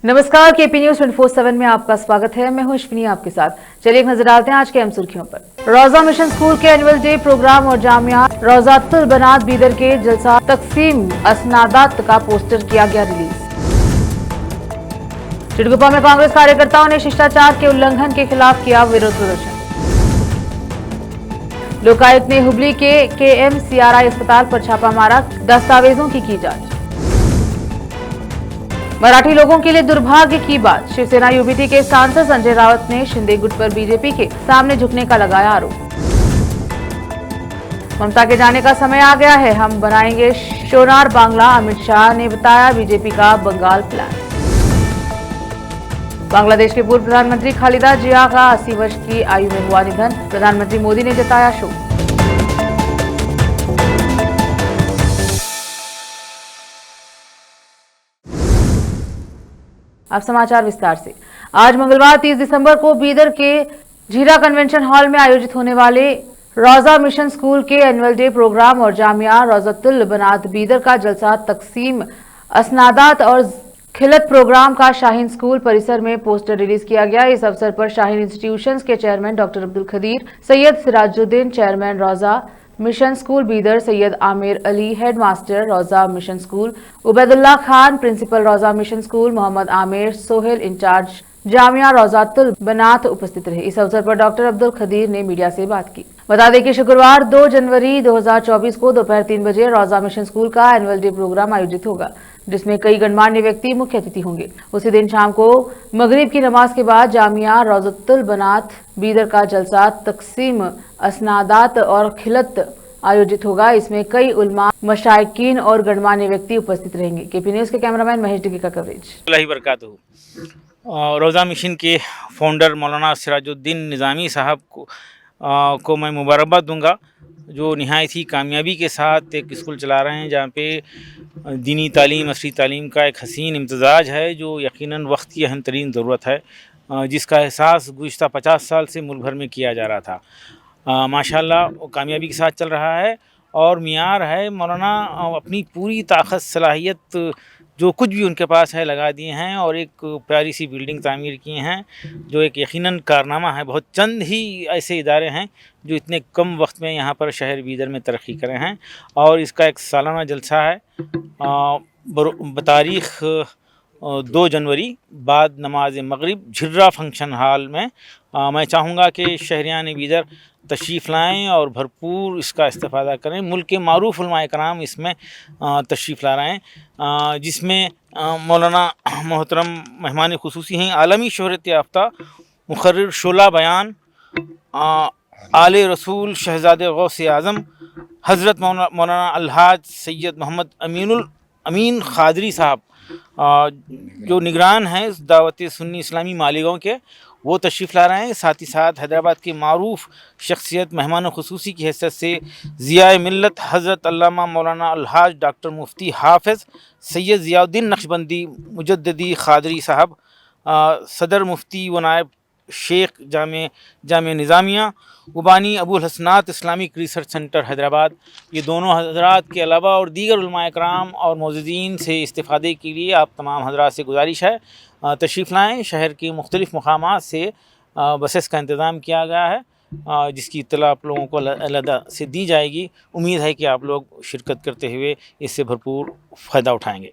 नमस्कार, KP news 24/7 में आपका स्वागत है। मैं हूं अश्विनी आपके साथ। चलिए एक नजर डालते हैं आज के अहम सुर्खियों पर। रोजा मिशन स्कूल के एनुअल डे प्रोग्राम और जामिया रोजातुल बनात बीदर के जलसा तकसीम असनादात का पोस्टर किया गया रिलीज। चिड़गुप्पा में कांग्रेस कार्यकर्ताओं ने शिष्टाचार के उल्लंघन के खिलाफ किया विरोध प्रदर्शन। लोकायुक्त ने हुबली के KMCRI अस्पताल पर छापा मारा, दस्तावेजों की जांच। मराठी लोगों के लिए दुर्भाग्य की बात, शिवसेना यूबीटी के सांसद संजय राउत ने शिंदे गुट पर बीजेपी के सामने झुकने का लगाया आरोप। ममता के जाने का समय आ गया है, हम बनाएंगे सोनार बांग्ला, अमित शाह ने बताया बीजेपी का बंगाल प्लान। बांग्लादेश के पूर्व प्रधानमंत्री खालिदा जिया का 80 वर्ष की आयु में हुआ निधन, प्रधानमंत्री मोदी ने जताया शोक। अब समाचार विस्तार से। आज मंगलवार 30 दिसंबर को बीदर के झीरा कन्वेंशन हॉल में आयोजित होने वाले रोजा मिशन स्कूल के एनुअल डे प्रोग्राम और जामिया रोजातुल बनात बीदर का जलसा तकसीम असनादात और खिलत प्रोग्राम का शाहीन स्कूल परिसर में पोस्टर रिलीज किया गया। इस अवसर पर शाहीन इंस्टीट्यूशंस के chairman doctor Abdul Khadeer, Syed Sirajuddin chairman Roza mission school Bidar, Syed Aamir Ali headmaster Roza mission school, Ubaidullah Khan principal Roza mission school, Mohammed Aamir Sohail incharge Jamia Rozatul Banat उपस्थित रहे। इस अवसर पर डॉक्टर अब्दुल खदीर ने मीडिया से बात की। बता दें कि शुक्रवार 2 जनवरी 2024 को दोपहर 3 बजे रोजा मिशन स्कूल का एनुअल डे प्रोग्राम आयोजित होगा, जिसमें कई गणमान्य व्यक्ति मुख्य अतिथि होंगे। उसी दिन शाम को मगरिब की नमाज के बाद जामिया रोजातुल बनात बीदर का जलसा तकसीम असनादात और खिलत आयोजित होगा। इसमें कई उलमा, मशाइकीन और गणमान्य व्यक्ति उपस्थित रहेंगे। केपी न्यूज के कैमरामैन महेश डिगी का कवरेज। रोज़ा मिशन के फाउंडर मौलाना सिराजुद्दीन निज़ामी साहब को मैं मुबारकबाद दूंगा, जो नहायत ही कामयाबी के साथ एक स्कूल चला रहे हैं, जहाँ पे दीनी तालीम, असरी तालीम का एक हसीन इम्तजाज है, जो यकीनन वक्त की अहम तरीन ज़रूरत है, जिसका एहसास गुज़िश्ता 50 साल से मुल्क भर में किया जा रहा था। माशाल्लाह वो कामयाबी के साथ चल रहा है और मियार है। मौलाना अपनी पूरी ताकत, सलाहियत, जो कुछ भी उनके पास है लगा दिए हैं और एक प्यारी सी बिल्डिंग तामीर किए हैं, जो एक यकीनन कारनामा है। बहुत चंद ही ऐसे इदारे हैं जो इतने कम वक्त में यहाँ पर शहर बीदर में तरक्की करे हैं, और इसका एक सालाना जलसा है बतारीख़ 2 जनवरी बाद नमाज मगरिब झिर्रा फंक्शन हॉल में। मैं चाहूँगा कि शहरियान बीदर तशरीफ़ लाएँ और भरपूर इसका इस्तेफ़ादा करें। मुल्क के मारूफ़ उलमाए कराम इसमें तशरीफ़ ला रहे हैं, जिसमें मौलाना मोहतरम मेहमान खुसूसी हैं आलमी शोहरत याफ्ता मुखर्रिर शोला बयान आले रसूल शहज़ादे गौस आज़म हज़रत मौलाना अलहाज सैयद मोहम्मद अमीन ख़ादरी साहब, जो निगरान हैं दावत सुन्नी इस्लामी मालेगांव के, वो तशरीफ़ ला रहे हैं। साथ ही साथ हैदराबाद के मारूफ़ शख्सियत मेहमान खुसूसी की हैसियत से ज़ियाए मिल्लत हज़रत अल्लामा मौलाना अलहाज डॉक्टर मुफ्ती हाफ़िज़ सैयद ज़ियाउद्दीन नक्शबंदी मुजद्दिदी ख़ादरी साहब, सदर मुफ्ती व नायब शेख जामे निज़ामिया उबानी अबुल हसनात इस्लामिक रिसर्च सेंटर हैदराबाद, ये दोनों हज़रात के अलावा और दीगर उलमाए कराम और मौजूदीन से इस्तिफ़ादे के लिए आप तमाम हज़रात से गुजारिश है तशरीफ़ लाएँ। शहर के मुख्तलिफ़ मकामात से बसेस का इंतज़ाम किया गया है, जिसकी इत्तला आप लोगों को अलग से दी जाएगी। उम्मीद है कि आप लोग शिरकत करते हुए इससे भरपूर फ़ायदा उठाएँगे।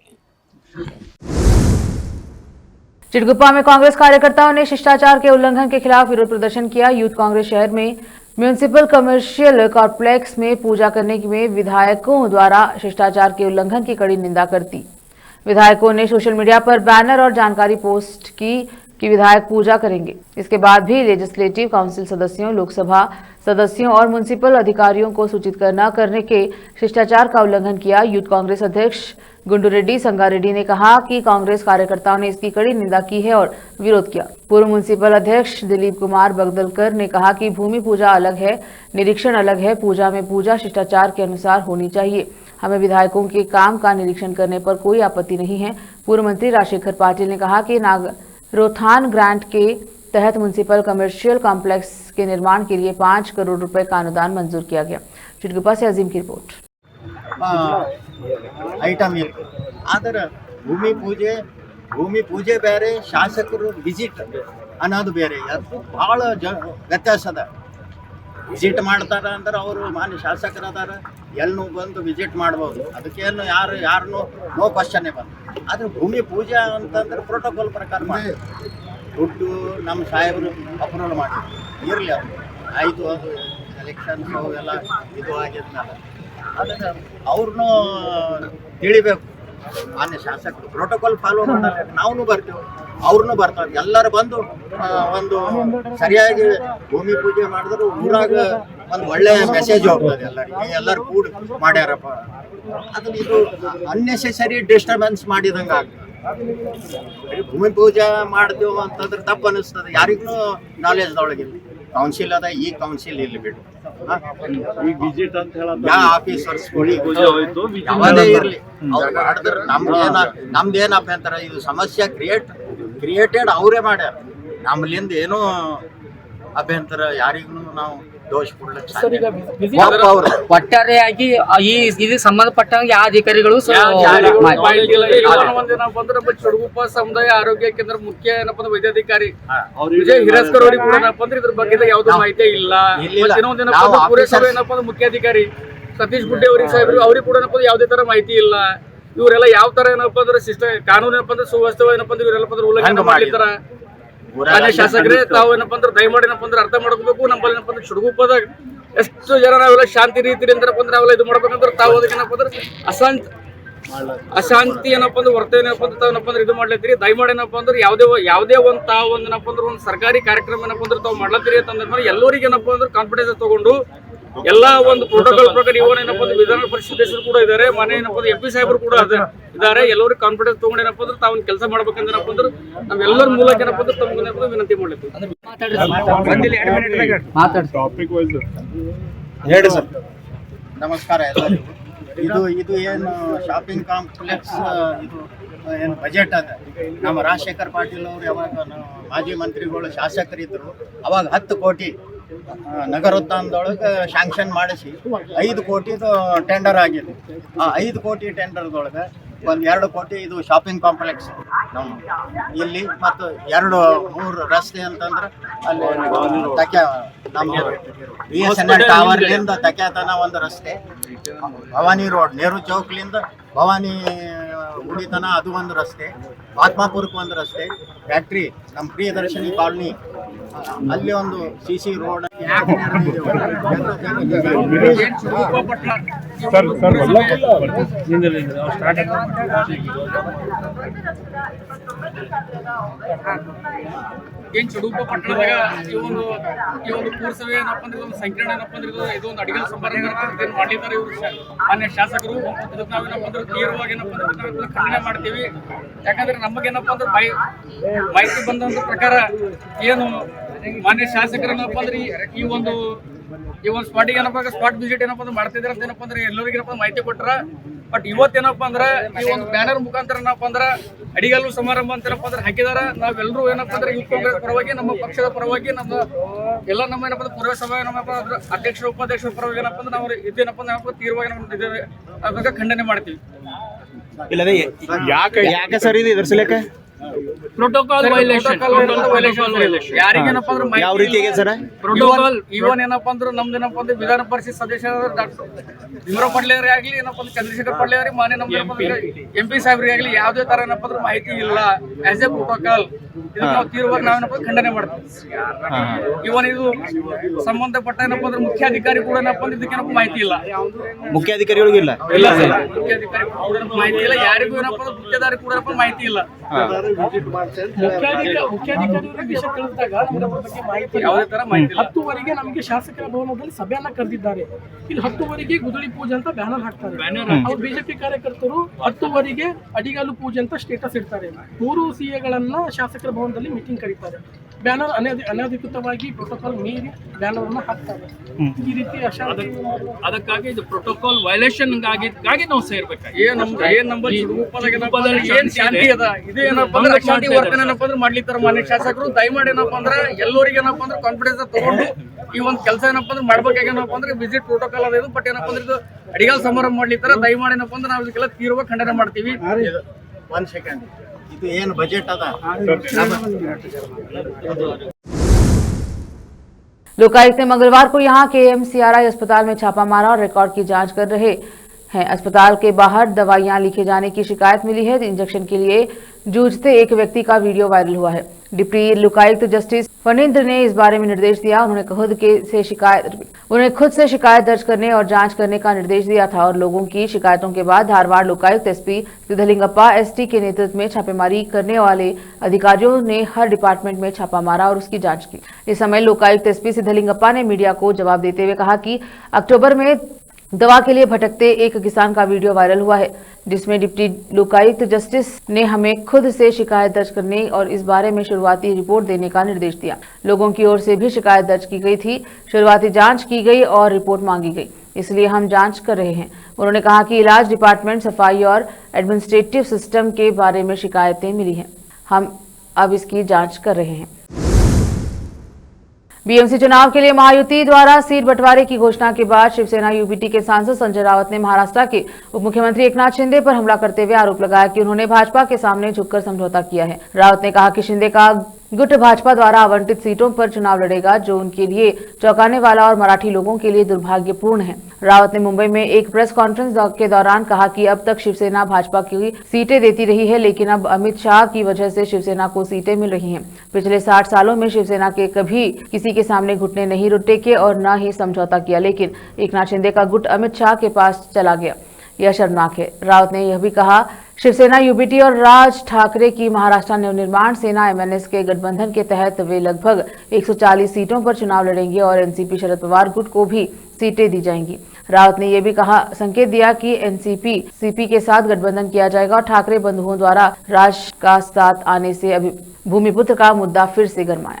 चिड़गुप्पा में कांग्रेस कार्यकर्ताओं ने शिष्टाचार के उल्लंघन के खिलाफ विरोध प्रदर्शन किया। यूथ कांग्रेस शहर में म्यूनिसिपल कमर्शियल कॉम्प्लेक्स में पूजा करने में विधायकों द्वारा शिष्टाचार के उल्लंघन की कड़ी निंदा करती। विधायकों ने सोशल मीडिया पर बैनर और जानकारी पोस्ट की कि विधायक पूजा करेंगे। इसके बाद भी लेजिस्लेटिव काउंसिल सदस्यों, लोकसभा सदस्यों और म्युनिसिपल अधिकारियों को सूचित न करने के शिष्टाचार का उल्लंघन किया। यूथ कांग्रेस अध्यक्ष गुंडू रेड्डी संगारेड्डी ने कहा कि कांग्रेस कार्यकर्ताओं ने इसकी कड़ी निंदा की है और विरोध किया। पूर्व म्युनिसिपल अध्यक्ष दिलीप कुमार बगदलकर ने कहा कि भूमि पूजा अलग है, निरीक्षण अलग है। पूजा में पूजा शिष्टाचार के अनुसार होनी चाहिए। हमें विधायकों के काम का निरीक्षण करने पर कोई आपत्ति नहीं है। पूर्व मंत्री राजशेखर पाटिल ने कहा कि नागरोथान ग्रांट के तहत म्युनिसिपल कमर्शियल कॉम्प्लेक्स के निर्माण के लिए 5 करोड़ रुपए का अनुदान मंजूर किया गया। चिड़गुप्पा से अजीम की रिपोर्ट। ಐಟಮ್ ಆದರೆ ಭೂಮಿ ಪೂಜೆ ಭೂಮಿ ಪೂಜೆ ಬೇರೆ, ಶಾಸಕರು ವಿಸಿಟ್ ಅನ್ನೋದು ಬೇರೆ. ಅದು ಭಾಳ ವ್ಯತ್ಯಾಸ ಅದ. ವಿಸಿಟ್ ಮಾಡ್ತಾರೆ ಅಂದ್ರೆ ಅವರು ಮಾನ್ಯ ಶಾಸಕರು ಅದಾರ, ಎಲ್ಲೂ ಬಂದು ವಿಸಿಟ್ ಮಾಡ್ಬೋದು, ಅದಕ್ಕೇನು ಯಾರನ್ನೂ ನೋ ಕ್ವಶನ್ನೇ ಬಂದು. ಆದರೆ ಭೂಮಿ ಪೂಜೆ ಅಂತಂದ್ರೆ ಪ್ರೋಟೋಕಾಲ್ ಪ್ರಕಾರ ಮಾಡಿ ದುಡ್ಡು ನಮ್ಮ ಸಾಹೇಬರು ಅಪ್ರೂವಲ್ ಮಾಡಿ ಇರಲಿ, ಅದು ಆಯಿತು. ಅದು ಎಲೆಕ್ಷನ್ಸ್ ಅವೆಲ್ಲ ಇದು ಆಗಿದ್ಮೇಲೆ ಅದಕ್ಕೆ ಅವ್ರನ್ನೂ ತಿಳಿಬೇಕು. ಮಾನ್ಯ ಶಾಸಕರು ಪ್ರೋಟೋಕಾಲ್ ಫಾಲೋ ಮಾಡಲ್ಲ, ನಾವು ಬರ್ತೀವಿ, ಅವ್ರನ್ನೂ ಬರ್ತಾರೆ. ಎಲ್ಲರೂ ಬಂದು ಒಂದು ಸರಿಯಾಗಿ ಭೂಮಿ ಪೂಜೆ ಮಾಡಿದ್ರು ಊರಾಗ ಒಂದು ಒಳ್ಳೆ ಮೆಸೇಜ್ ಹೋಗ್ತದೆ ಎಲ್ಲರಿಗೆ. ಎಲ್ಲರೂ ಕೂಡಿ ಮಾಡ್ಯಾರಪ್ಪ, ಅದನ್ನ ಇದು ಅನ್ನೆಸೆಸರಿ ಡಿಸ್ಟರ್ಬೆನ್ಸ್ ಮಾಡಿದಂಗೆ ಆಗ್ತದೆ. ಭೂಮಿ ಪೂಜೆ ಮಾಡ್ತೀವಿ ಅಂತಂದ್ರೆ ತಪ್ಪು ಅನಿಸ್ತದೆ. ಯಾರಿಗೂ ನಾಲೆಜ್ದೊಳಗಿಲ್ಲ. ಕೌನ್ಸಿಲ್ ಅದ, ಈ ಕೌನ್ಸಿಲ್ ಇಲ್ಲಿ ಬಿಡು, ಯಾವ ಆಫೀಸರ್ಸ್ಗಳು ಯಾವುದೇ ಇರಲಿ ಅವ್ರು ಮಾಡಿದ್ರೆ ನಮ್ದೇನು ಅಭ್ಯಂತರ. ಇದು ಸಮಸ್ಯೆ ಕ್ರಿಯೇಟೆಡ್ ಅವರೇ ಮಾಡ್ಯಾರ, ನಮ್ಮಲ್ಲಿಂದ ಏನೂ ಅಭ್ಯಂತರ ಯಾರಿಗೂ ನಾವು ದೋಷ ಕೊಡ್ಲಿಕ್ಕೆ. ಒಟ್ಟಾರೆಯಾಗಿ ಈ ಇದಕ್ಕೆ ಸಂಬಂಧಪಟ್ಟಂಗೆ ಯಾವ ಅಧಿಕಾರಿಗಳು ಚುಡುಗುಪ್ಪ ಸಮುದಾಯ ಆರೋಗ್ಯ ಕೇಂದ್ರ ಮುಖ್ಯ ಏನಪ್ಪ ಅಂದ್ರೆ ವೈದ್ಯಾಧಿಕಾರಿ ವಿಜಯ್ ಹಿರಸ್ಕರ್ ಅವರಿಗೆ ಕೂಡ ಏನಪ್ಪ ಅಂದ್ರೆ ಇದ್ರ ಬಗ್ಗೆ ಯಾವುದೂ ಮಾಹಿತಿ ಇಲ್ಲ. ಇನ್ನೊಂದೇನಪ್ಪ ಅಂದ್ರೆ ಪುರಸಭೆ ಏನಪ್ಪ ಅಂದ್ರೆ ಮುಖ್ಯಾಧಿಕಾರಿ ಸತೀಶ್ ಗುಡ್ಡೆ ಅವರಿಗೆ ಸಾಹೇಬ್ರು ಅವ್ರಿಗೆ ಕೂಡ ಏನಪ್ಪ ಯಾವುದೇ ತರ ಮಾಹಿತಿ ಇಲ್ಲ. ಇವರೆಲ್ಲ ಯಾವ ತರ ಏನಪ್ಪ ಅಂದ್ರೆ ಕಾನೂನು ಏನಪ್ಪ ಅಂದ್ರೆ ಸುವ್ಯವಸ್ಥೆ ಏನಪ್ಪ ಅಂದ್ರೆ ಇವರೆಲ್ಲ ಉಲ್ಲಂಘನೆ ಮಾಡ್ಲಿರ್ತಾರ. ಶಾಸಕರೇ ತಾವು ಏನಪ್ಪ ಅಂದ್ರೆ ದಯಮಾಡಿ ಏನಪ್ಪ ಅಂದ್ರೆ ಅರ್ಥ ಮಾಡ್ಕೋಬೇಕು. ನಮ್ಮಲ್ಲಿ ಏನಪ್ಪ ಅಂದ್ರೆ ಚುಡುಗುಪ್ಪದಾಗ ಎಷ್ಟು ಜನ ನಾವೆಲ್ಲ ಶಾಂತಿ ರೀತಿ ಏನಪ್ಪ ಅಂದ್ರೆ ನಾವೆಲ್ಲ ಇದು ಮಾಡ್ಬೇಕಂದ್ರೆ ತಾವು ಅದಕ್ಕೆ ಏನಪ್ಪ ಅಂದ್ರೆ ಅಶಾಂತಿ ಏನಪ್ಪ ಅಂದ್ರೆ ವರ್ತನೆ ಏನಪ್ಪ ಅಂದ್ರೆ ತಾವೇನಪ್ಪ ಅಂದ್ರೆ ಇದು ಮಾಡ್ಲತ್ತೀರಿ. ದಯಮಾಡಿ ಏನಪ್ಪ ಅಂದ್ರೆ ಯಾವುದೇ ಒಂದು ತಾವು ಒಂದು ಏನಪ್ಪ ಅಂದ್ರೆ ಒಂದು ಸರ್ಕಾರಿ ಕಾರ್ಯಕ್ರಮ ಏನಪ್ಪ ಅಂದ್ರೆ ತಾವು ಮಾಡ್ಲತ್ತೀರಿ ಅಂತಂದ್ರೆ ಎಲ್ಲರಿಗೆ ಏನಪ್ಪ ಅಂದ್ರೆ ಕಾನ್ಫಿಡೆನ್ಸ್ ತಗೊಂಡು ಎಲ್ಲಾ ಒಂದು ಪ್ರೋಟೋಕಾಲ್ ಪ್ರಕಾರ ಇವನ್ ಏನಪ್ಪ ಅಂದ್ರೆ ವಿಧಾನ ಪರಿಷತ್ ಸದಸ್ಯರು ಕೂಡ ಇದ್ದಾರೆ, ಮನೆ ಏನಪ್ಪ ಅಂದ್ರೆ MP ಸಾಹೇಬರು ಕೂಡ ಇದ್ದಾರೆ. ಎಲ್ಲರಿಗೂ ಕಾನ್ಫಿಡೆನ್ಸ್ ತಗೊಂಡು ಏನಪ್ಪ ಅಂದ್ರೆ ತಾವು ಕೆಲಸ ಮಾಡ್ಬೇಕಂದ್ರೆ ಏನಪ್ಪ ಅಂದ್ರೆ ನಾವೆಲ್ಲರ ಮೂಲಕ ಏನಪ್ಪ ಅಂದ್ರೆ ತಮ್ಗೆ ವಿನಂತಿ ಮಾಡ್ಲಿಕ್ಕೆ ಹೇಳಿ ಸರ್. ನಮಸ್ಕಾರ ಎಲ್ಲರಿಗೂ. ಇದು ಏನು ಶಾಪಿಂಗ್ ಕಾಂಪ್ಲೆಕ್ಸ್ ಇದು ಏನು ಬಜೆಟ್ ಅದ, ನಮ್ಮ ರಾಜಶೇಖರ್ ಪಾಟೀಲ್ ಅವರು ಯಾವಾಗ ಮಾಜಿ ಮಂತ್ರಿಗಳು ಶಾಸಕರಿದ್ದರು ಅವಾಗ 10 ಕೋಟಿ ನಗರೋತ್ಥಾನದೊಳಗೆ ಶಾಂಕ್ಷನ್ ಮಾಡಿಸಿ 5 ಕೋಟಿದು ಟೆಂಡರ್ ಆಗಿದೆ. ಆ 5 ಕೋಟಿ ಟೆಂಡರ್ದೊಳಗೆ ಒಂದು 2 ಕೋಟಿ ಇದು ಶಾಪಿಂಗ್ ಕಾಂಪ್ಲೆಕ್ಸ್ ನಮ್ಮ ಇಲ್ಲಿ, ಮತ್ತು 2-3 ರಸ್ತೆ ಅಂತಂದ್ರೆ ಅಲ್ಲಿ ತಕ್ಯ ನಮ್ಮ BSNL ಟವರ್ಲಿಂದ ತಕ್ಯಾತನ ಒಂದು ರಸ್ತೆ, ಭವಾನಿ ರೋಡ್ ನೆಹರು ಚೌಕ್ಲಿಂದ ಭವಾನಿ ಗುಡಿತನ ಅದು ಒಂದು ರಸ್ತೆ, ಆತ್ಮಾಪುರಕ್ಕೆ ಒಂದು ರಸ್ತೆ, ಫ್ಯಾಕ್ಟ್ರಿ ನಮ್ಮ ಪ್ರಿಯದರ್ಶಿನಿ ಕಾಲನಿ ಅಲ್ಲಿ ಒಂದು CC ರೋಡ್. ಏನ್ ಚುಡುಗುಪ್ಪ ಪಟ್ಟಣದಾಗ ಈ ಒಂದು ಪುರಸಭೆ ಏನಪ್ಪ ಅಂದ್ರೆ ಇದೊಂದು ಸಂಕೀರ್ಣ ಏನಪ್ಪ ಅಂದ್ರೆ ಇದೊಂದು ಅಡಿಗೆ ಸಮಾರಂಭ ಮಾಡಿದ್ದಾರೆ ಇವರು ಮಾನ್ಯ ಶಾಸಕರು. ಇದಕ್ಕೆ ನಾವೇನಪ್ಪ ಅಂದ್ರೆ ತೀವ್ರವಾಗಿ ಏನಪ್ಪ ಅಂದ್ರೆ ಖಂಡನೆ ಮಾಡ್ತೀವಿ. ಯಾಕಂದ್ರೆ ನಮಗೇನಪ್ಪ ಅಂದ್ರೆ ಮಾಹಿತಿ ಬಂದಂತ ಪ್ರಕಾರ ಏನು ಮಾನ್ಯ ಶಾಸಕರೇನಪ್ಪ ಅಂದ್ರೆ ಈ ಒಂದು ಸ್ಪಾಟಿಗೆ ಏನಪ್ಪ ಸ್ಪಾಟ್ ವಿಸಿಟ್ ಏನಪ್ಪ ಅಂದ್ರೆ ಮಾಡ್ತಿದ್ದಾರೆ ಅಂತ ಏನಪ್ಪ ಅಂದ್ರೆ ಎಲ್ಲರಿಗೂ ಏನಪ್ಪ ಮಾಹಿತಿ ಕೊಟ್ರ. ಬಟ್ ಇವತ್ತೇನಪ್ಪ ಅಂದ್ರೆ ಈ ಒಂದು ಬ್ಯಾನರ್ ಮುಖಾಂತರ ಏನಪ್ಪ ಅಂದ್ರೆ ಅಡಿಗಲ್ಲು ಸಮಾರಂಭ ಅಂತ ಏನಪ್ಪ ಅಂದ್ರೆ ಹಾಕಿದಾರ. ನಾವೆಲ್ಲರೂ ಏನಪ್ಪ ಅಂದ್ರೆ ಯೂತ್ ಕಾಂಗ್ರೆಸ್ ಪರವಾಗಿ, ನಮ್ಮ ಪಕ್ಷದ ಪರವಾಗಿ, ನಮ್ಮ ಏನಪ್ಪ ಅಂದ್ರೆ ಪುರಸಭೆ ಏನಪ್ಪ ಅಂದ್ರೆ ಅಧ್ಯಕ್ಷರು ಉಪಾಧ್ಯಕ್ಷರ ಪರವಾಗಿ ಏನಪ್ಪ ಅಂದ್ರೆ ನಾವು ಇದೇನಪ್ಪ ಅಂದ್ರೆ ತೀವ್ರವಾಗಿ ಅದಕ್ಕೆ ಖಂಡನೆ ಮಾಡ್ತೀವಿ. ಇಲ್ಲದೆ ಯಾಕೆ ಸರ್ ಇದು ಇದ್ರ ಸಲಕ ಪ್ರೋಟೋಕಾಲ್ ವೈಲೇಷನ್ ಯಾರಿಗೇನಪ್ಪ ಅಂದ್ರೆ ಯಾವ ರೀತಿಯಾಗಿ ಸರ್ ಪ್ರೋಟೋಕಾಲ್ ಇವನ್ ಏನಪ್ಪ ಅಂದ್ರೆ ನಮ್ದೇನಪ್ಪ ಅಂದ್ರೆ ವಿಧಾನ ಪರಿಷತ್ ಸದಸ್ಯರಾದ ಡಾಕ್ಟರ್ ಭೀಮರಾವ್ ಪಡ್ಲೇವರೇ ಆಗ್ಲಿ, ಏನಪ್ಪ ಅಂದ್ರೆ ಚಂದ್ರಶೇಖರ್ ಪಡ್ಲೇವರಿ, ಮಾನ್ಯ ನಮ್ಮ MP ಸಾಹೇಬ್ರಿಗೆ ಆಗ್ಲಿ ಯಾವುದೇ ತರ ಏನಪ್ಪ ಅಂದ್ರೆ ಮಾಹಿತಿ ಇಲ್ಲ. ಆಸ್ ಎ ಪ್ರೋಟೋಕಾಲ್ ಇದಕ್ಕೆ ನಾವು ತೀವ್ರವಾಗಿ ನಾವೇನಪ್ಪ ಖಂಡನೆ ಮಾಡ್ತೀವಿ. ಇವನ್ ಇದು ಸಂಬಂಧಪಟ್ಟ ಏನಪ್ಪ ಅಂದ್ರೆ ಮುಖ್ಯಾಧಿಕಾರಿ ಕೂಡ ಏನಪ್ಪ ಅಂದ್ರೆ ಇದಕ್ಕೇನಪ್ಪ ಮಾಹಿತಿ ಇಲ್ಲ. ಮುಖ್ಯಾಧಿಕಾರಿಗಳಿಗೂ ಇಲ್ಲ ಸರ್, ಮುಖ್ಯಾಧಿಕಾರಿ ಕೂಡ ಮಾಹಿತಿ ಇಲ್ಲ. ಯಾರಿಗೂ ಏನಪ್ಪ ಅಂದ್ರೆ ಗುತ್ತೇದಾರಿ ಕೂಡ ಮಾಹಿತಿ ಇಲ್ಲ. ಯಾವುದೇ ತರ ಮಾಹಿತಿ ಇಲ್ಲ. 10ವರೆಗೆ ನಮಗೆ ಶಾಸಕರ ಭವನದಲ್ಲಿ ಸಭೆಯನ್ನ ಕರೆದಿದ್ದಾರೆ. ಇಲ್ಲಿ 10ವರೆಗೆ ಗುದಳಿ ಪೂಜೆ ಅಂತ ಬ್ಯಾನರ್ ಹಾಕ್ತಾರೆ. ಅವ್ರು BJP ಕಾರ್ಯಕರ್ತರು 10ವರೆಗೆ ಅಡಿಗಾಲು ಪೂಜೆ ಅಂತ ಸ್ಟೇಟಸ್ ಇಡ್ತಾರೆ. 3 CAಗಳನ್ನ ಶಾಸಕರ ಭವನದಲ್ಲಿ ಮೀಟಿಂಗ್ ಕರೀತಾರೆ. ಬ್ಯಾನರ್ ಅನಧಿಕೃತವಾಗಿ ಪ್ರೋಟೋಕಾಲ್ ಮೀರಿ ಬ್ಯಾನರ್ ಅನ್ನ ಹಾಕ್ತಾರೆ. ಈ ರೀತಿ ಅಶಾಂತಿ, ಅದಕ್ಕಾಗಿ ಇದು ಪ್ರೋಟೋಕಾಲ್ ವೈಲೇಷನ್ ಗಾಗಿ ನಾವು ಸೇರ್ಬೇಕು. ಏನ್ ಶಾಂತಿ ಅದ ಇದು ಏನಪ್ಪ ಅಂದ್ರೆ ಅಶಾಂತಿ ವರ್ತನೆ ಏನಪ್ಪ ಅಂದ್ರೆ ಮಾಡ್ಲಿತ್ತಾರ ಮಾನ್ಯ ಶಾಸಕರು. ದಯಮಾಡಿ ಏನಪ್ಪ ಅಂದ್ರೆ ಎಲ್ಲರಿಗೆ ಏನಪ್ಪ ಅಂದ್ರೆ ಕಾನ್ಫಿಡೆನ್ಸ್ ತಗೊಂಡು ಈ ಒಂದು ಕೆಲಸ ಏನಪ್ಪ ಅಂದ್ರೆ ಮಾಡ್ಬೇಕಾಗೇನಪ್ಪ ಅಂದ್ರೆ ವಿಸಿಟ್ ಪ್ರೋಟೋಕಾಲ್ ಅದ ಇದು. ಬಟ್ ಏನಪ್ಪ ಅಂದ್ರೆ ಇದು ಅಡಿಗಾಲ್ ಸಮಾರಂಭ ಮಾಡ್ಲಿತ್ತಾರ. ದಯಮಾಡಿ ಏನಪ್ಪ ಅಂದ್ರೆ ನಾವು ಇದಕ್ಕೆಲ್ಲ ತೀವ್ರವಾಗಿ ಖಂಡನೆ ಮಾಡ್ತೀವಿ. 1 ಸೆಕೆಂಡ್ ಇದು ಏನು ಬಜೆಟ್ ಅದ लोकायुक्त ने मंगलवार को यहां के एमसीआरआई अस्पताल में छापा मारा और रिकॉर्ड की जांच कर रहे हैं। अस्पताल के बाहर दवाइयां लिखे जाने की शिकायत मिली है। इंजेक्शन के लिए जूझते एक व्यक्ति का वीडियो वायरल हुआ है। डिप्टी लोकायुक्त जस्टिस फणींद्र ने इस बारे में निर्देश दिया। उन्होंने खुद से शिकायत दर्ज करने और जांच करने का निर्देश दिया था और लोगों की शिकायतों के बाद धारवाड़ लोकायुक्त एसपी सिद्धलिंगप्पा एसटी के नेतृत्व में छापेमारी करने वाले अधिकारियों ने हर डिपार्टमेंट में छापा मारा और उसकी जांच की। इस समय लोकायुक्त एसपी सिद्धलिंगप्पा ने मीडिया को जवाब देते हुए कहा कि अक्टूबर में दवा के लिए भटकते एक किसान का वीडियो वायरल हुआ है, जिसमें डिप्टी लोकायुक्त जस्टिस ने हमें खुद से शिकायत दर्ज करने और इस बारे में शुरुआती रिपोर्ट देने का निर्देश दिया। लोगों की ओर से भी शिकायत दर्ज की गई थी, शुरुआती जांच की गई और रिपोर्ट मांगी गई, इसलिए हम जांच कर रहे हैं। उन्होंने कहा कि इलाज डिपार्टमेंट, सफाई और एडमिनिस्ट्रेटिव सिस्टम के बारे में शिकायतें मिली हैं, हम अब इसकी जांच कर रहे हैं। बीएमसी चुनाव के लिए महायुति द्वारा सीट बंटवारे की घोषणा के बाद शिवसेना यूबीटी के सांसद संजय रावत ने महाराष्ट्र के उप मुख्यमंत्री एकनाथ शिंदे पर हमला करते हुए आरोप लगाया कि उन्होंने भाजपा के सामने झुककर समझौता किया है। रावत ने कहा कि शिंदे का गुट भाजपा द्वारा आवंटित सीटों पर चुनाव लड़ेगा, जो उनके लिए चौंकाने वाला और मराठी लोगों के लिए दुर्भाग्यपूर्ण है। रावत ने मुंबई में एक प्रेस कॉन्फ्रेंस के दौरान कहा कि अब तक शिवसेना भाजपा की सीटें देती रही है, लेकिन अब अमित शाह की वजह से शिवसेना को सीटें मिल रही हैं। पिछले 60 सालों में शिवसेना के कभी किसी के सामने घुटने नहीं टेके और न ही समझौता किया, लेकिन एकनाथ शिंदे का गुट अमित शाह के पास चला गया, यह शर्मनाक है। रावत ने यह भी कहा, शिवसेना यूबीटी और राज ठाकरे की महाराष्ट्र नवनिर्माण सेना एमएनएस के गठबंधन के तहत वे लगभग 140 सीटों पर चुनाव लड़ेंगे और एनसीपी शरद पवार गुट को भी सीटें दी जाएंगी। रावत ने यह भी कहा, संकेत दिया कि एनसीपी सीपी के साथ गठबंधन किया जाएगा और ठाकरे बंधुओं द्वारा राज का साथ आने से अभी भूमिपुत्र का मुद्दा फिर से गरमाया।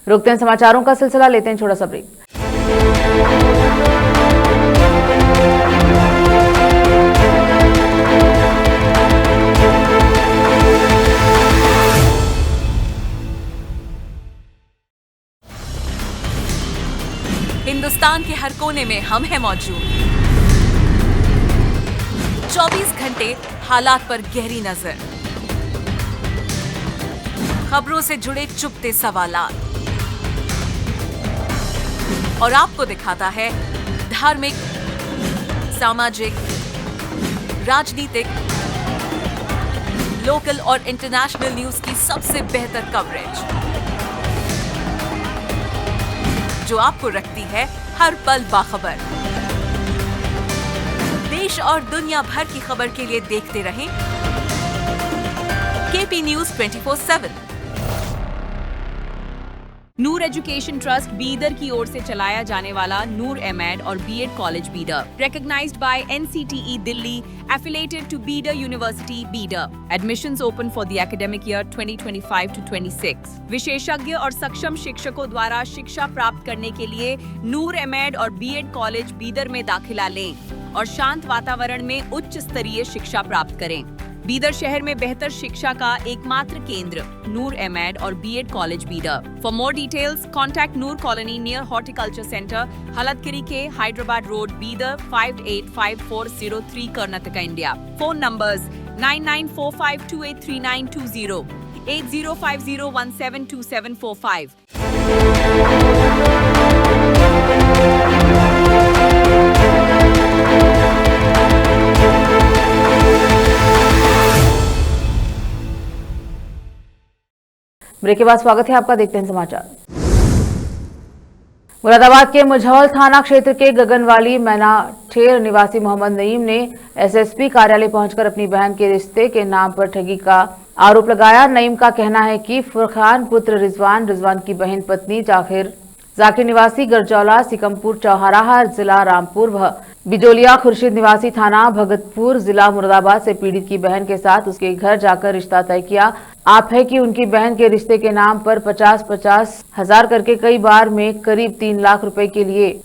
रुकते हैं समाचारों का सिलसिला, लेते हैं छोटा सा ब्रेक। हिंदुस्तान के हर कोने में हम हैं मौजूद। 24 घंटे हालात पर गहरी नजर, खबरों से जुड़े चुपते सवालात और आपको दिखाता है धार्मिक, सामाजिक, राजनीतिक, लोकल और इंटरनेशनल न्यूज की सबसे बेहतर कवरेज, जो आपको रखती है हर पल बाखबर। देश और दुनिया भर की खबर के लिए देखते रहें KP news 24/7। Noor education trust Bidar की ओर से चलाया जाने वाला नूर एमएड और BEd college Bidar, recognized by NCTE Delhi, affiliated to Bidar University, Bidar. Admissions open for the academic year 2025 to 26. विशेषज्ञ और सक्षम शिक्षकों द्वारा शिक्षा प्राप्त करने के लिए नूर एमएड और बीएड कॉलेज बीदर में दाखिला लें और शांत वातावरण में उच्च स्तरीय शिक्षा प्राप्त करें। बीदर शहर में बेहतर शिक्षा का एकमात्र केंद्र नूर एमएड और BEd college Bidar. For more details contact Noor colony near horticulture centre, Halatgiri के Hyderabad road, Bidar 585403 Karnataka, India. Phone numbers 9945283920, 8050172745। Break के बाद स्वागत है आपका, देखते हैं समाचार। मुरादाबाद के मुझौल थाना क्षेत्र के गगनवाली मैनाठेर निवासी मोहम्मद नईम ने एसएसपी कार्यालय पहुंचकर अपनी बहन के रिश्ते के नाम पर ठगी का आरोप लगाया। नईम का कहना है कि फुरखान पुत्र रिजवान की बहन पत्नी जाकिर निवासी गरजौला सिकमपुर चौहाराहा जिला रामपुर व बिजोलिया खुर्शीद निवासी थाना भगतपुर जिला मुरादाबाद से पीड़ित की बहन के साथ उसके घर जाकर रिश्ता तय किया। आप है कि उनकी बहन के रिश्ते के नाम पर 50-50 हजार करके कई बार में करीब 3 लाख रुपए के लिए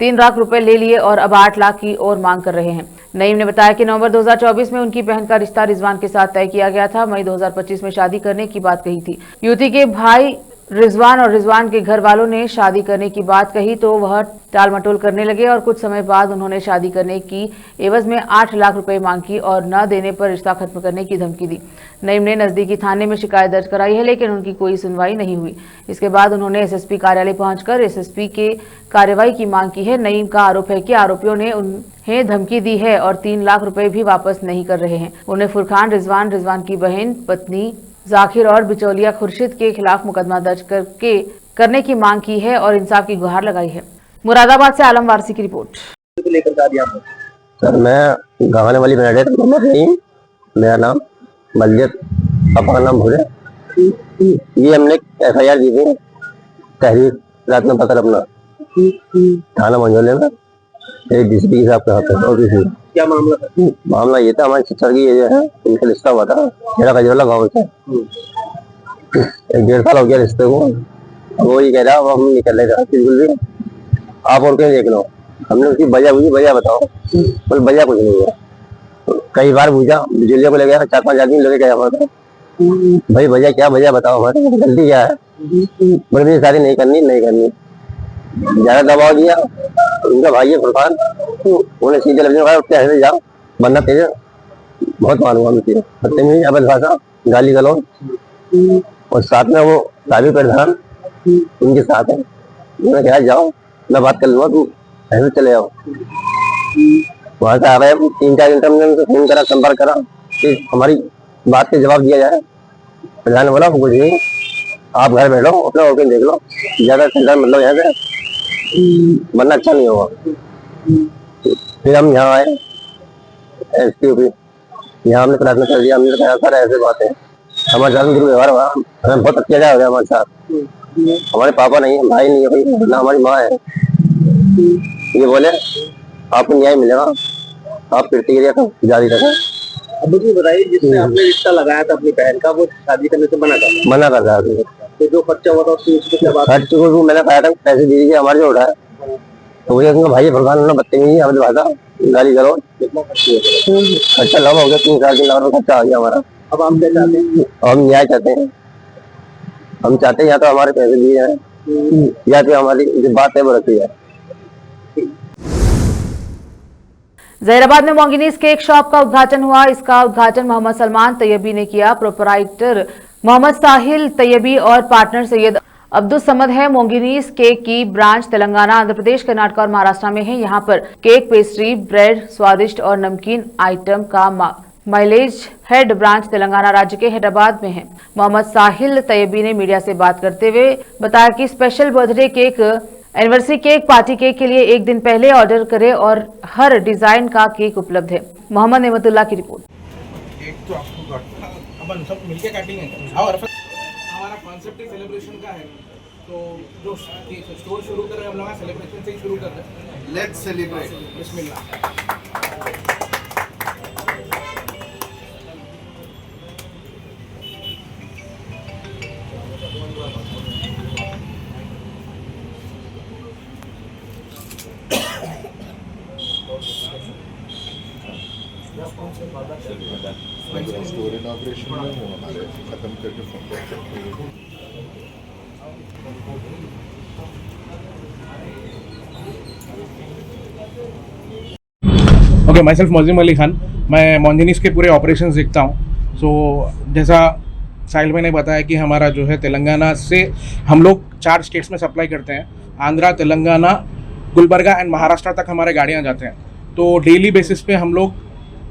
3 लाख रुपए ले लिए और अब 8 लाख की और मांग कर रहे हैं। नईम ने बताया कि नवंबर 2024 में उनकी बहन का रिश्ता रिजवान के साथ तय किया गया था। मई 2025 में शादी करने की बात कही थी। युवती के भाई रिजवान और रिजवान के घर वालों ने शादी करने की बात कही तो वह टाल मटोल करने लगे और कुछ समय बाद उन्होंने शादी करने की एवज में 8 लाख रुपए मांगी और न देने पर रिश्ता खत्म करने की धमकी दी। नईम ने नजदीकी थाने में शिकायत दर्ज कराई है, लेकिन उनकी कोई सुनवाई नहीं हुई। इसके बाद उन्होंने एसएसपी कार्यालय पहुंचकर एसएसपी के कार्रवाई की मांग की है। नईम का आरोप है कि आरोपियों ने उन्हें धमकी दी है और 3 लाख रुपए भी वापस नहीं कर रहे हैं। उन्हें फुरखान रिजवान, रिजवान की बहन, पत्नी जाकिर और बिचौलिया खुर्शीद के खिलाफ मुकदमा दर्ज करने की मांग की है और इंसाफ की गुहार लगाई है। मुरादाबाद से आलम वारसी की रिपोर्ट। सर मैं गाँव वाली नहीं, मेरा नाम मस्जिद, पापा का नाम भूरे। ये हमने FIR दी थी तहरीर रात में पकड़ अपना थाना मंझोले में DCP साहब के हाथ में। क्या मामला था? मामला ये था, हमारे सिस्टर की ये है, उनका रिश्ता हुआ था मेरा खजूरला गाँव से। 1-1.5 साल हो गया रिश्ते को। वो ये कह रहा अब हम निकल रहे थे बिल्कुल भी, आप और कहीं देख लो। हमने उसकी वजह बताओ, बोले वजह कुछ नहीं है। कई बार पूछा, बिजलिया को ले गया, 4-5 आदमी लेके गया हमारे, भाई वजह क्या, वजह बताओ हमारे, गलती क्या है। बोले शादी नहीं करनी। ज्यादा दबाव दिया। उनका भाई है फुरकान, उन्हें सीधे लफ्ज़ में कहा उसके ऐसे जाओ वरना तेरे बहुत मारूंगा मैं तेरे। बदतमीजी, अबद भाषा, गाली गलौज, और साथ में वो साबिर प्रधान उनके साथ है। उन्होंने कहा जाओ मैं बात कर लूंगा, तू ऐसे चले जाओ। वहां से आ रहे 3-4 घंटे हमने उनसे फोन करा, संपर्क करा कि हमारी बात के जवाब दिया जाए। प्रधान ने बोला कुछ नहीं, आप घर बैठो अपना होके देख लो, ज्यादा चिंता मतलब यहाँ से वरना अच्छा नहीं होगा। फिर हम यहाँ आए SPO, यहाँ हमने प्रार्थना कर दिया। हमने कहा सर ऐसे बात है, हमारे साथ दुर्व्यवहार हुआ, हमें बहुत अत्याचार हो गया हमारे साथ। हमारे पापा नहीं है, भाई नहीं है, ना हमारी माँ है। ये बोले आपको न्याय मिलेगा, आप प्रतिक्रिया का जारी रखें। अब मुझे बताइए, जिसने आपने रिश्ता लगाया था अपनी बहन का, वो शादी करने से मना कर रहा था। तो जो खर्चा हुआ था खर्च को मैंने कहा था पैसे दे दीजिए, हमारे जो उठाया तो वही कहूँगा भाई फुरकान उन्होंने बदतमीजी, अबद भाषा, गाली करो। खर्चा लगा हो गया, 3-4 लाख रुपये खर्चा आ गया हमारा। अब आप क्या चाहते हैं? हम न्याय चाहते हैं। हम चाहते हैं या तो हमारे पैसे दिए जाए या फिर हमारी जो बात है वो रखी जाए। जहीराबाद में मोंगिनीज केक शॉप का उद्घाटन हुआ। इसका उद्घाटन मोहम्मद सलमान तैयबी ने किया। प्रोपराइटर मोहम्मद साहिल तैयबी और पार्टनर सैयद अब्दुल समद है। मोंगिनीज केक की ब्रांच तेलंगाना, आंध्र प्रदेश, कर्नाटक और महाराष्ट्र में है। यहाँ पर केक, पेस्ट्री, ब्रेड, स्वादिष्ट और नमकीन आइटम का माइलेज हेड ब्रांच तेलंगाना राज्य के हैदराबाद में है। मोहम्मद साहिल तैयबी ने मीडिया से बात करते हुए बताया कि special birthday cake, anniversary cake, party cake के लिए 1 दिन पहले ऑर्डर करें और हर डिजाइन का केक उपलब्ध है। मोहम्मद नेमतुल्लाह की रिपोर्ट। केक तो आपको अपन सब मिलके काटेंगे और हमारा कॉन्सेप्ट ही सेलिब्रेशन का है, तो जो स्टोर शुरू कर रहे हैं हम लोग सेलिब्रेशन से ही शुरू कर रहे हैं। लेट्स सेलिब्रेट, बिस्मिल्लाह। स्टोर इनॉग्रेशन में वो हमारे खत्म करके phone okay, myself Mojim Ali Khan. मैं मोंजिनीस के पूरे ऑपरेशंस देखता हूँ। सो जैसा साहिल भाई ने बताया कि हमारा जो है तेलंगाना से हम लोग 4 स्टेट्स में सप्लाई करते हैं। आंध्रा, तेलंगाना, गुलबर्गा एंड महाराष्ट्र तक हमारे गाड़ियाँ जाते हैं। तो डेली बेसिस पे हम लोग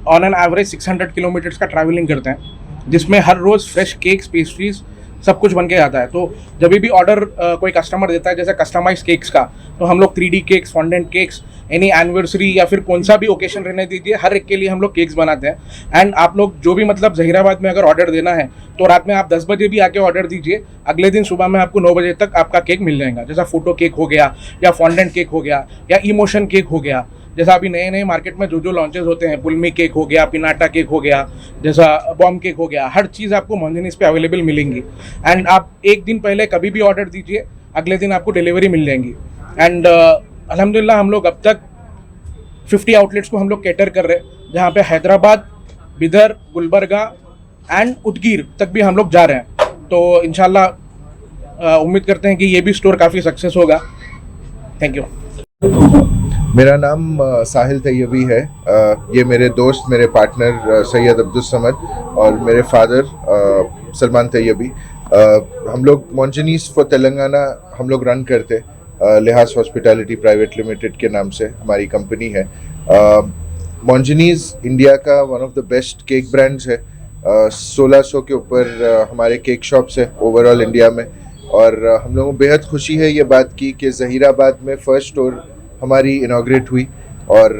ऑन एन एवरेज 600 किलोमीटर्स का ट्रैवलिंग करते हैं, जिसमें हर रोज़ फ्रेश केक्स, पेस्ट्रीज सब कुछ बन के आता है। तो जब भी ऑर्डर कोई कस्टमर देता है, जैसे कस्टमाइज केक्स का, तो हम लोग 3D cakes, fondant cakes, any anniversary या फिर कौन सा भी ओकेशन रहने दीजिए, हर एक के लिए हम लोग केक्स बनाते हैं। एंड आप लोग जो भी मतलब जहीराबाद में अगर ऑर्डर देना है तो रात में आप 10 बजे भी आके ऑर्डर दीजिए, अगले दिन सुबह में आपको 9 बजे तक आपका केक मिल जाएगा। जैसा फोटो केक हो गया या फॉन्डेंट केक हो गया या इमोशन केक हो गया, जैसा अभी नए नए मार्केट में जो लॉन्चेस होते हैं, पुलमी केक हो गया, पिनाटा केक हो गया, जैसा बॉम्ब केक हो गया, हर चीज़ आपको मोंजिनीस पे अवेलेबल मिलेंगी। एंड आप 1 दिन पहले कभी भी ऑर्डर दीजिए, अगले दिन आपको डिलीवरी मिल जाएंगी। एंड अल्हम्दुलिल्लाह हम लोग अब तक 50 आउटलेट्स को हम लोग कैटर कर रहे हैं, जहाँ पे हैदराबाद, बिदर, गुलबर्गा एंड उदगीर तक भी हम लोग जा रहे हैं। तो इंशाल्लाह उम्मीद करते हैं कि ये भी स्टोर काफ़ी सक्सेस होगा। Thank you. मेरा नाम साहिल तैयबी है। ये मेरे दोस्त, मेरे पार्टनर सैयद अब्दुल समद और मेरे फादर सलमान तैयबी। हम लोग मॉन्जिनीस फॉर तेलंगाना हम लोग रन करते, लिहाज हॉस्पिटैलिटी प्राइवेट लिमिटेड के नाम से हमारी कंपनी है। मॉन्जिनीस इंडिया का one of the best cake brands है। 1600 के ऊपर हमारे केक शॉप्स है ओवरऑल इंडिया में, और हम लोगों को बेहद खुशी है ये बात की कि ज़हीराबाद में फर्स्ट स्टोर हमारी इनाग्रेट हुई, और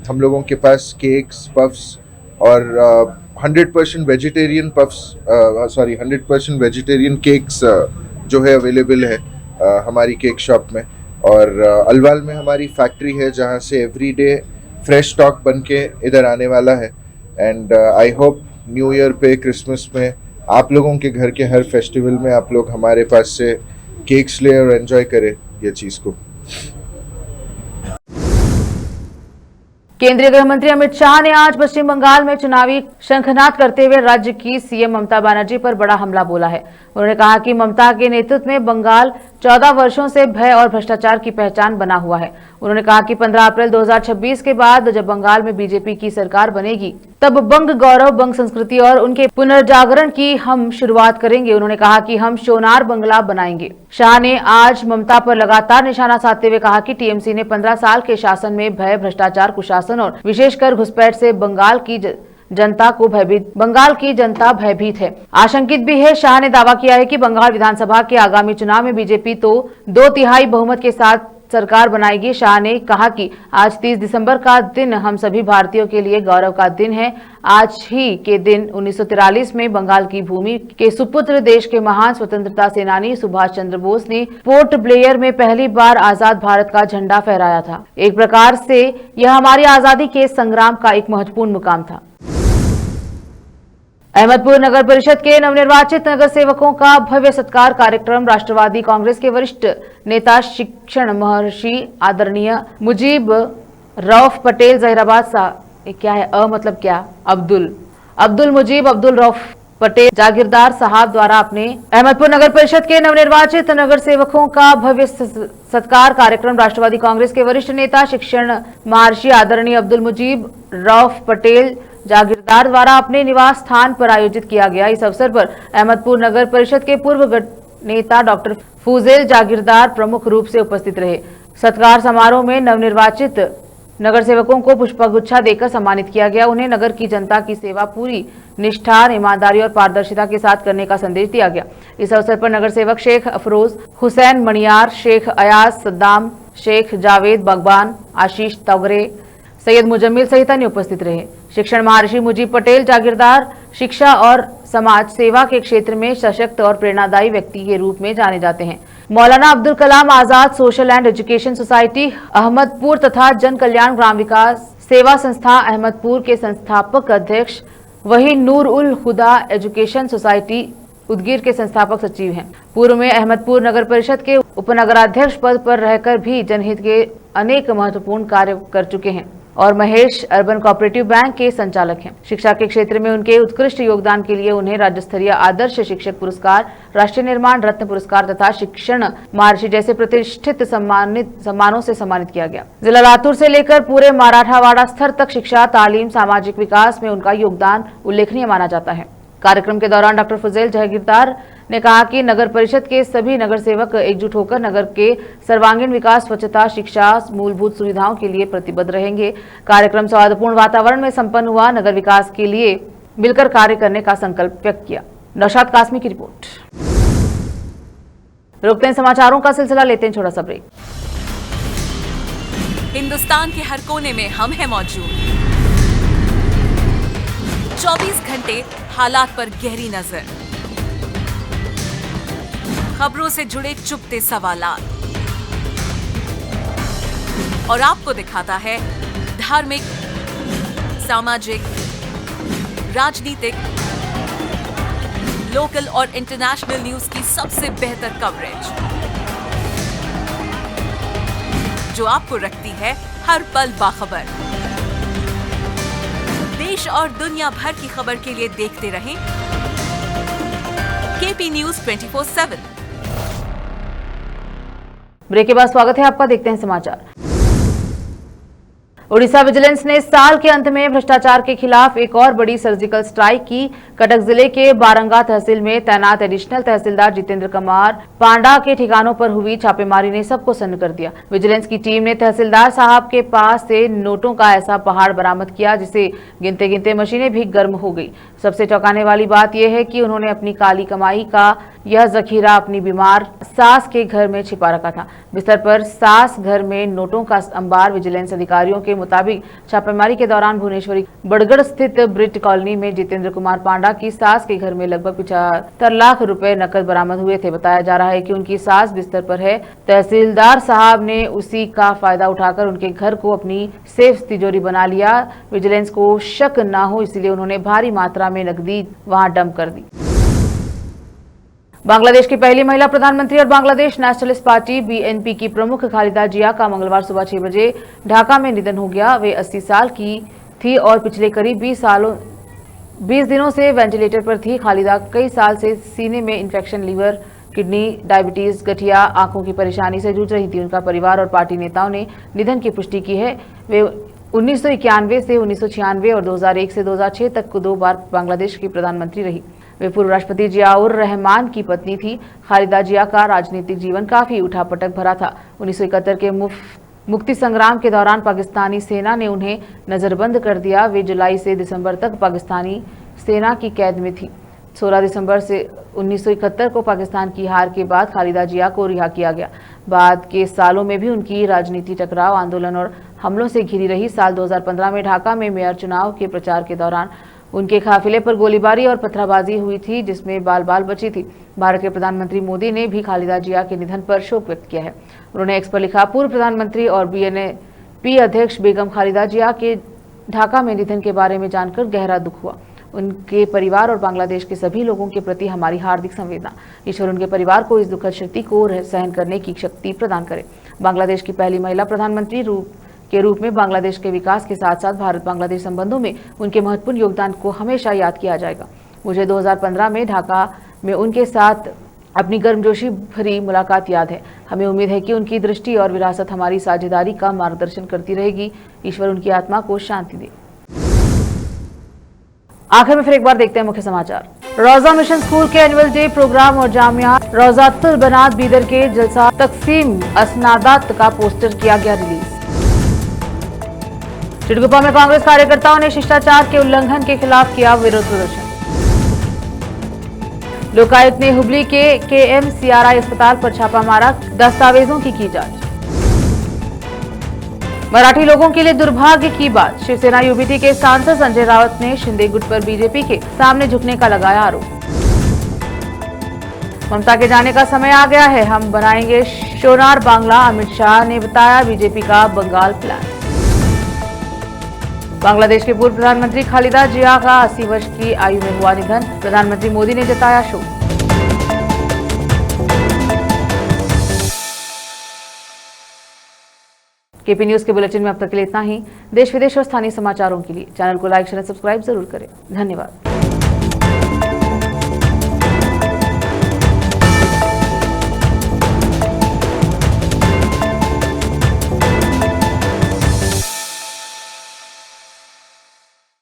हम लोगों के पास केक्स, पफ्स और 100% वेजिटेरियन पफ्स 100% वेजिटेरियन केक्स जो है अवेलेबल है हमारी केक शॉप में। और अलवाल में हमारी फैक्ट्री है जहाँ से एवरीडे फ्रेश स्टॉक बन के इधर आने वाला है। And I hope new year पे, क्रिसमस में, आप लोगों के घर के हर फेस्टिवल में आप लोग हमारे पास से केक्स ले और एंजॉय करें ये चीज़ को। केंद्रीय गृह मंत्री अमित शाह ने आज पश्चिम बंगाल में चुनावी शंखनाद करते हुए राज्य की सीएम ममता बनर्जी पर बड़ा हमला बोला है। उन्होंने कहा कि ममता के नेतृत्व में बंगाल 14 वर्षों से भय और भ्रष्टाचार की पहचान बना हुआ है। उन्होंने कहा कि 15 अप्रैल 2026 के बाद जब बंगाल में बीजेपी की सरकार बनेगी तब बंग गौरव, बंग संस्कृति और उनके पुनर्जागरण की हम शुरुआत करेंगे। उन्होंने कहा कि हम सोनार बंगला बनाएंगे। शाह ने आज ममता पर लगातार निशाना साधते हुए कहा कि टीएमसी ने 15 साल के शासन में भय, भ्रष्टाचार, कुशासन और विशेषकर घुसपैठ से बंगाल की जनता भयभीत है, आशंकित भी है। शाह ने दावा किया है कि बंगाल विधानसभा के आगामी चुनाव में बीजेपी तो 2/3 बहुमत के साथ सरकार बनाएगी। शाह ने कहा कि आज 30 दिसंबर का दिन हम सभी भारतीयों के लिए गौरव का दिन है। आज ही के दिन 1943 में बंगाल की भूमि के सुपुत्र, देश के महान स्वतंत्रता सेनानी सुभाष चंद्र बोस ने पोर्ट ब्लेयर में पहली बार आजाद भारत का झंडा फहराया था। एक प्रकार से यह हमारी आजादी के संग्राम का एक महत्वपूर्ण मुकाम था। अहमदपुर नगर परिषद के नवनिर्वाचित नगर सेवकों का भव्य सत्कार कार्यक्रम राष्ट्रवादी कांग्रेस के वरिष्ठ नेता, शिक्षण महर्षि आदरणीय मुजीब रऊफ पटेल जहीराबाद क्या है मतलब क्या अब्दुल मुजीब अब्दुल रऊफ पटेल जागीरदार साहब द्वारा अपने अहमदपुर नगर परिषद के नवनिर्वाचित नगर सेवकों का भव्य सत्कार कार्यक्रम राष्ट्रवादी कांग्रेस के वरिष्ठ नेता, शिक्षण महर्षि आदरणीय अब्दुल मुजीब रऊफ पटेल जागीरदार द्वारा अपने निवास स्थान पर आयोजित किया गया। इस अवसर पर अहमदपुर नगर परिषद के पूर्व नेता डॉक्टर फूजेल जागीरदार प्रमुख रूप से उपस्थित रहे। सत्कार समारोह में नवनिर्वाचित नगर सेवकों को पुष्पगुच्छा देकर सम्मानित किया गया। उन्हें नगर की जनता की सेवा पूरी निष्ठा, ईमानदारी और पारदर्शिता के साथ करने का संदेश दिया गया। इस अवसर पर नगर सेवक शेख अफरोज हुसैन मणियार, शेख अयाज सद्दाम, शेख जावेद बगबान, आशीष तवरे, सैयद मुजम्मिल सहित अन्य उपस्थित रहे। शिक्षण महर्षि मुजीब पटेल जागीरदार शिक्षा और समाज सेवा के क्षेत्र में सशक्त और प्रेरणादायी व्यक्ति के रूप में जाने जाते हैं। Maulana Abdul Kalam Azad social and education society Ahmedpur तथा जन कल्याण ग्राम विकास सेवा संस्था अहमदपुर के संस्थापक अध्यक्ष, वही नूर उल हुदा एजुकेशन सोसाइटी उदगीर के संस्थापक सचिव हैं। पूर्व में अहमदपुर नगर परिषद के उपनगराध्यक्ष पद पर रहकर भी जनहित के अनेक महत्वपूर्ण कार्य कर चुके हैं और महेश अर्बन कोऑपरेटिव बैंक के संचालक हैं। शिक्षा के क्षेत्र में उनके उत्कृष्ट योगदान के लिए उन्हें राज्य स्तरीय आदर्श शिक्षक पुरस्कार, राष्ट्रीय निर्माण रत्न पुरस्कार तथा शिक्षण महर्षि जैसे प्रतिष्ठित सम्मानों से सम्मानित किया गया। जिला लातूर से लेकर पूरे मराठावाड़ा स्तर तक शिक्षा, तालीम, सामाजिक विकास में उनका योगदान उल्लेखनीय माना जाता है। कार्यक्रम के दौरान डॉक्टर फुजैल जागीरदार ने कहा कि नगर परिषद के सभी नगर सेवक एकजुट होकर नगर के सर्वांगीण विकास, स्वच्छता, शिक्षा, मूलभूत सुविधाओं के लिए प्रतिबद्ध रहेंगे। कार्यक्रम सौहार्दपूर्ण वातावरण में संपन्न हुआ। नगर विकास के लिए मिलकर कार्य करने का संकल्प व्यक्त किया। नौशाद कासमी की रिपोर्ट। रोकते हैं समाचारों का सिलसिला, लेते हैं छोटा सा ब्रेक। हिंदुस्तान के हर कोने में हम हैं मौजूद। 24 घंटे हालात पर गहरी नजर, खबरों से जुड़े चुपते सवालात और आपको दिखाता है धार्मिक, सामाजिक, राजनीतिक, लोकल और इंटरनेशनल न्यूज की सबसे बेहतर कवरेज जो आपको रखती है हर पल बाखबर। देश और दुनिया भर की खबर के लिए देखते रहें केपी न्यूज 24/7। ब्रेक के बाद स्वागत है आपका, देखते हैं समाचार। उड़ीसा विजिलेंस ने साल के अंत में भ्रष्टाचार के खिलाफ एक और बड़ी सर्जिकल स्ट्राइक की। कटक जिले के बारंगा तहसील में तैनात एडिशनल तहसीलदार जितेंद्र कुमार पांडा के ठिकानों पर हुई छापेमारी ने सबको सन्न कर दिया। विजिलेंस की टीम ने तहसीलदार साहब के पास से नोटों का ऐसा पहाड़ बरामद किया जिसे गिनते गिनते मशीनें भी गर्म हो गई। सबसे चौंकाने वाली बात यह है कि उन्होंने अपनी काली कमाई का यह जखीरा अपनी बीमार सास के घर में छिपा रखा था। बिस्तर पर सास घर में नोटों का अंबार। विजिलेंस अधिकारियों के मुताबिक छापेमारी के दौरान भुवनेश्वरी बड़गढ़ स्थित ब्रिट कॉलोनी में जितेंद्र कुमार पांडा की सास के घर में लगभग 75 लाख रुपए नकद बरामद हुए थे। बताया जा रहा है कि उनकी सास बिस्तर पर है। तहसीलदार साहब ने उसी का फायदा उठाकर उनके घर को अपनी सेफ तिजोरी बना लिया। विजिलेंस को शक न हो इसलिए उन्होंने भारी मात्रा में नकदी वहां डंप कर दी। बांग्लादेश की पहली महिला प्रधानमंत्री और बांग्लादेश नेशनलिस्ट पार्टी बीएनपी की प्रमुख खालिदा जिया का मंगलवार सुबह 6 बजे ढाका में निधन हो गया। वे 80 साल की थी और पिछले करीब 20 दिनों से वेंटिलेटर पर थी। खालिदा कई साल से सीने में इन्फेक्शन, लीवर, किडनी, डायबिटीज, गठिया, आंखों की परेशानी से जूझ रही थी। उनका परिवार और पार्टी नेताओं ने निधन की पुष्टि की है। वे 1991 से 1996 और 2001 से 2006 तक 2 बार बांग्लादेश की प्रधानमंत्री रही। वे पूर्व राष्ट्रपति जियाउर रहमान की पत्नी थी। खालिदा जिया का राजनीतिक जीवन काफी उठापटक भरा था। 1971 के मुक्ति संग्राम के दौरान पाकिस्तानी सेना ने उन्हें नजरबंद कर दिया। वे जुलाई से दिसंबर तक पाकिस्तानी सेना की कैद में थी। 16 दिसंबर से 1971 को पाकिस्तान की हार के बाद खालिदा जिया को रिहा किया गया। बाद के सालों में भी उनकी राजनीति टकराव, आंदोलन और हमलों से घिरी रही। साल 2015 में ढाका में मेयर चुनाव के प्रचार के दौरान उनके काफिले पर गोलीबारी और पथराबाजी हुई थी जिसमें बाल बची थी। भारत के प्रधानमंत्री मोदी ने भी खालिदा जिया के निधन पर शोक व्यक्त किया है। उन्होंने एक्स पर लिखा, पूर्व प्रधानमंत्री और बीएनपी अध्यक्ष बेगम खालिदा जिया के ढाका में निधन के बारे में जानकर गहरा दुख हुआ। उनके परिवार और बांग्लादेश के सभी लोगों के प्रति हमारी हार्दिक संवेदना। ईश्वर उनके परिवार को इस दुखद क्षति को सहन करने की शक्ति प्रदान करे। बांग्लादेश की पहली महिला प्रधानमंत्री के रूप में बांग्लादेश के विकास के साथ साथ भारत बांग्लादेश संबंधों में उनके महत्वपूर्ण योगदान को हमेशा याद किया जाएगा। मुझे 2015 में ढाका में उनके साथ अपनी गर्मजोशी भरी मुलाकात याद है। हमें उम्मीद है कि उनकी दृष्टि और विरासत हमारी साझेदारी का मार्गदर्शन करती रहेगी। ईश्वर उनकी आत्मा को शांति दे। आखिर में फिर एक बार देखते हैं मुख्य समाचार। रोजा मिशन स्कूल के एनुअल डे प्रोग्राम और जामिया रोजातुल बनात बीदर के जलसा तकसीम असनादात का पोस्टर किया गया रिलीज। चिड़गुप्पा में कांग्रेस कार्यकर्ताओं ने शिष्टाचार के उल्लंघन के खिलाफ किया विरोध प्रदर्शन। लोकायुक्त ने हुबली के KMCRI अस्पताल पर छापा मारा, दस्तावेजों की जांच। मराठी लोगों के लिए दुर्भाग्य की बात, शिवसेना यूबीटी के सांसद संजय राउत ने शिंदे गुट पर बीजेपी के सामने झुकने का लगाया आरोप। ममता के जाने का समय आ गया है, हम बनाएंगे सोनार बांग्ला, अमित शाह ने बताया बीजेपी का बंगाल प्लान। बांग्लादेश के पूर्व प्रधानमंत्री खालिदा जिया का 80 वर्ष की आयु में हुआ निधन, प्रधानमंत्री मोदी ने जताया शोक। केपी न्यूज के बुलेटिन में अब तक के लिए इतना ही। देश विदेश और स्थानीय समाचारों के लिए चैनल को लाइक, शेयर, सब्सक्राइब जरूर करें। धन्यवाद।